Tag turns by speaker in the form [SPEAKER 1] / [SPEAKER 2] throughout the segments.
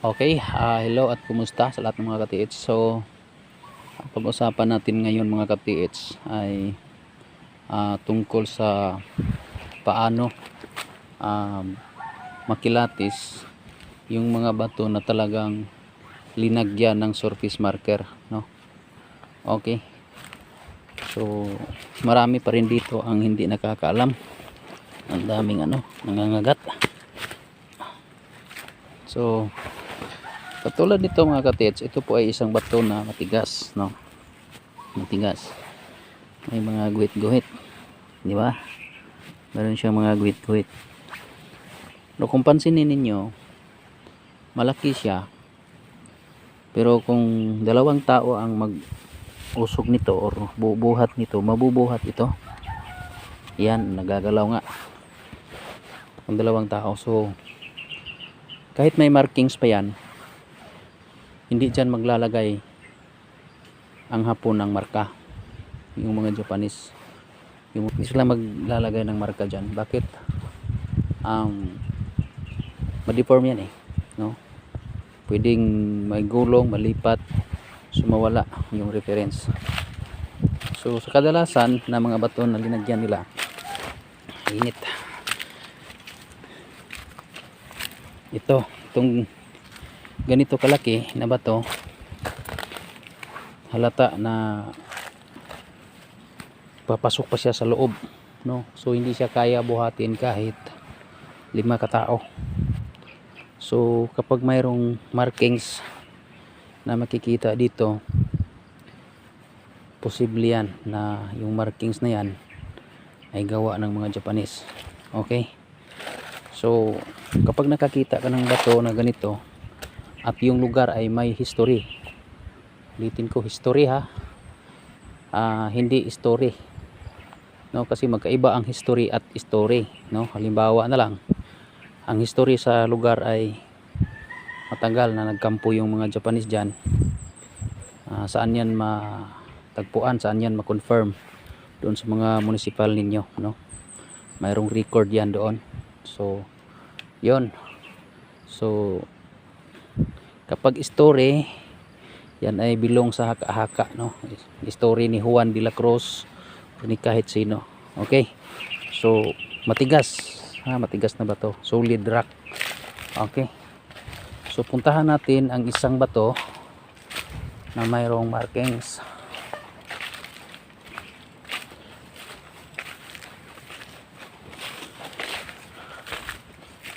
[SPEAKER 1] Okay, hello at kumusta sa lahat ng mga ka-TH. So, ang pag-usapan natin ngayon mga ka-TH ay tungkol sa paano makilatis yung mga bato na talagang linagyan ng surface marker, no? Okay. So, marami pa rin dito ang hindi nakakaalam. Ang daming nangangagat. So, katulad nito mga ka-TH, ito po ay isang bato na matigas, no? Matigas. May mga guhit-guhit, di ba? Meron siyang mga guhit-guhit. Pero kung pansinin ninyo, malaki siya. Pero kung dalawang tao ang mag-usog nito or bubuhat nito, mabubuhat ito. Yan, nagagalaw nga. Kung dalawang tao. So, kahit may markings pa yan, hindi dyan maglalagay ang Hapon ng marka. Yung mga Japanese, hindi sila maglalagay ng marka dyan. Bakit? Ma-deform yan no? Pwedeng may gulong, malipat, sumawala yung reference. So sa kadalasan na mga bato na linagyan nila, init. Itong ganito kalaki na bato, halata na papasok pa siya sa loob, no? So hindi siya kaya buhatin kahit 5 katao. So kapag mayroong markings na makikita dito, posible yan na yung markings na yan ay gawa ng mga Japanese. Okay, so kapag nakakita ka ng bato na ganito at yung lugar ay may history, ulitin ko, history ha, hindi story, no? Kasi magkaiba ang history at story, no? Halimbawa na lang, ang history sa lugar ay matagal na nagkampo yung mga Japanese dyan. Saan yan matagpuan, saan yan ma-confirm? Doon sa mga municipal ninyo, no? Mayroong record yan doon. So yon. So kapag story, yan ay bilong sa haka-haka, no? Story ni Juan de la Cruz o ni kahit sino. Okay, so matigas, matigas na bato, solid rock. Okay, so puntahan natin ang isang bato na mayroong markings.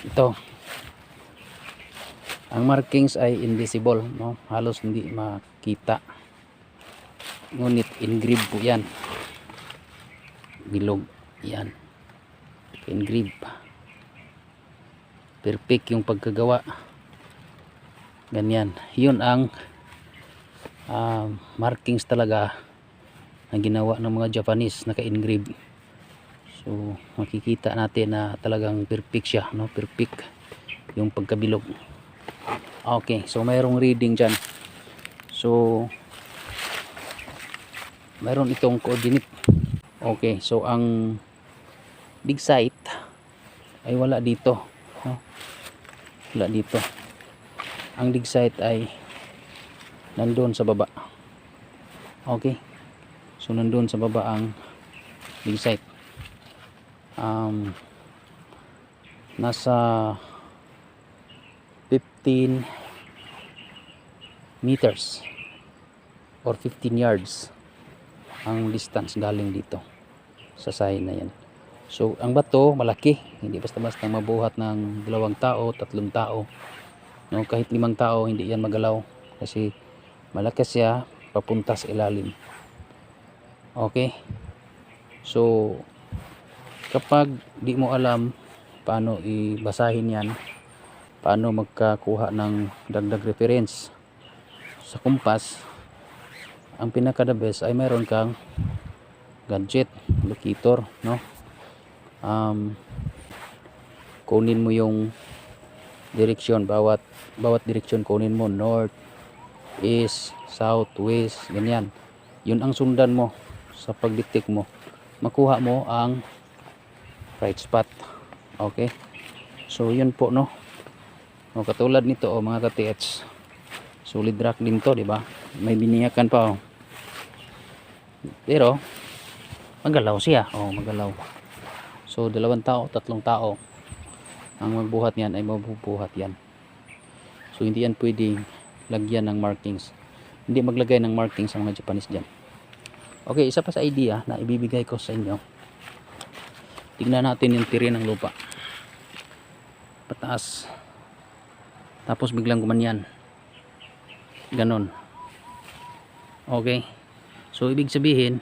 [SPEAKER 1] Ito, ang markings ay invisible, no? Halos hindi makita, ngunit engrave po yan, bilog yan, engrave, perfect yung pagkagawa, ganyan. Yun ang markings talaga na ginawa ng mga Japanese, naka-engrave. So makikita natin na talagang perfect siya, no? Perfect yung pagkabilog. Okay, so mayroong reading dyan. So mayroon itong coordinate. Okay, so ang dig site ay wala dito, no? Wala dito. Ang dig site ay nandun sa baba. Okay, so nandun sa baba ang dig site. Nasa 15 meters or 15 yards ang distance galing dito sa side na yan. So ang bato malaki, hindi basta-basta mabuhat ng 2 tao, 3 tao, no? Kahit 5 tao hindi yan magalaw kasi malaki siya papunta sa ilalim. Okay, so kapag di mo alam paano ibasahin yan, paano magkakuha ng dagdag reference sa kumpas, ang pinaka the best ay mayroon kang gadget, locator, no? Kunin mo yung direksyon, bawat direksyon kunin mo, north, east, south, west, ganyan. Yun ang sundan mo sa pagdetect mo, makuha mo ang right spot. Okay, so yun po, no? O katulad nito mga ka-TH. Solid rock din to, di ba? May biniyakan pa oh. Pero magalaw siya. Magalaw. So 2 tao, 3 tao ang magbuhat niyan ay mabubuhat yan. So hindi yan pwedeng lagyan ng markings. Hindi maglagay ng markings sa mga Japanese dyan. Okay, isa pa sa idea na ibibigay ko sa inyo. Tignan natin yung tiri ng lupa. Pataas. Tapos biglang gumanyan. Ganon. Okay. So ibig sabihin,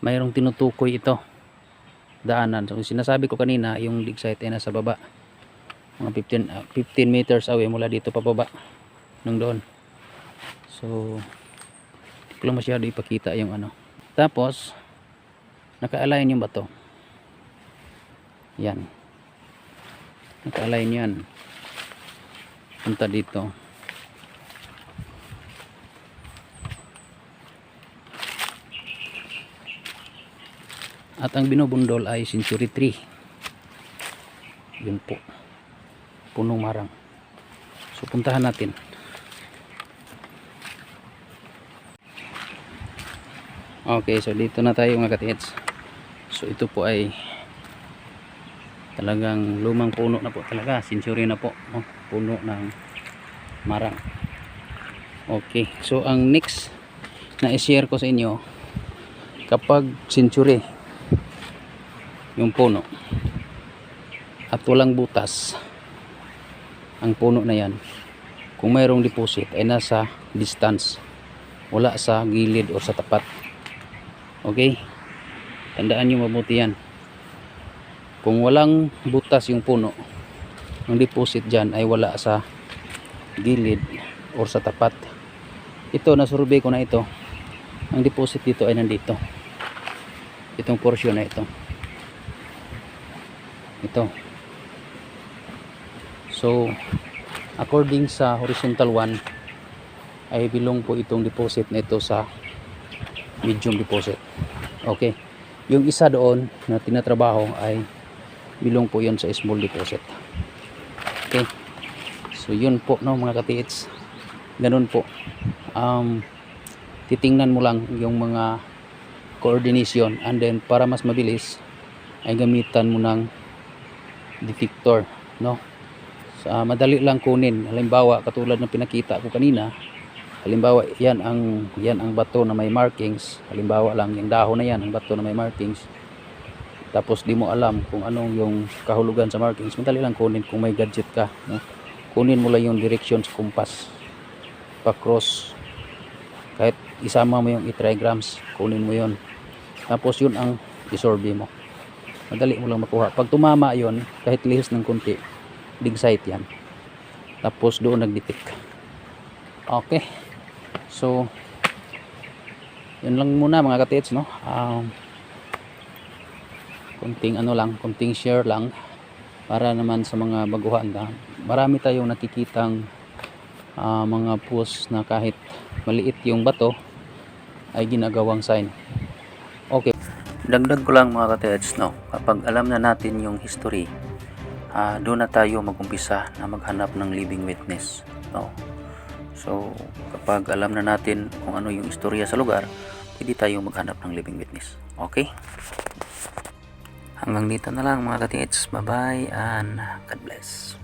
[SPEAKER 1] mayroong tinutukoy ito. Daanan. So sinasabi ko kanina, yung dig site ay nasa baba. Mga 15 meters away mula dito pababa. Nung doon. So hindi ko lang masyado ipakita yung ano. Tapos naka-align yung bato. Yan. Naka-align yan. Punta dito. At ang binubundol ay Century 3. Yun po. Punong marang. So puntahan natin. Okay, so dito na tayo mga ka-TH. So ito po ay talagang lumang puno na po talaga. Century na po. No? Puno ng marang. Okay, so ang next na i-share ko sa inyo, kapag century yung puno at walang butas ang puno na yan, kung mayroong deposit ay nasa distance, wala sa gilid o sa tapat. Okay, tandaan nyo mabuti yan. Kung walang butas yung puno, ang deposit dyan ay wala sa gilid o sa tapat. Ito, nasurvey ko na ito. Ang deposit dito ay nandito. Itong portion na ito. Ito. So according sa horizontal 1 ay bilong po itong deposit na ito sa medium deposit. Okay, yung isa doon na tinatrabaho ay bilong po yun sa small deposit. Okay, so yun po no mga ka-TH. Ganun po. Titingnan mo lang yung mga coordination, and then para mas mabilis ay gamitan mo ng detector, no? Madali lang kunin. Halimbawa katulad ng pinakita ko kanina, halimbawa yan ang bato na may markings. Halimbawa lang yung dahon na yan, ang bato na may markings. Tapos di mo alam kung anong yung kahulugan sa markings. Madali lang kunin kung may gadget ka, no? Kunin mo lang yung direction sa compass, pa cross, kahit isama mo yung trigrams, kunin mo yon. Tapos yun ang isorbe mo. Madali mo lang makuha. Pag tumama yon, kahit lihis ng kunti, dig site yan. Tapos doon nagdetect. Okay, so yun lang muna mga ka-TH, no? Kunting ano lang, kunting share lang para naman sa mga baguhan. Marami tayong nakikitang mga post na kahit maliit yung bato ay ginagawang sign. Okay, dagdag ko lang mga ka-TH, no? Kapag alam na natin yung history, doon na tayo mag-umpisa na maghanap ng living witness, no? So kapag alam na natin kung ano yung istorya sa lugar, pwede tayo maghanap ng living witness. Okay, hanggang dito na lang mga ka-TH. Bye bye and God bless.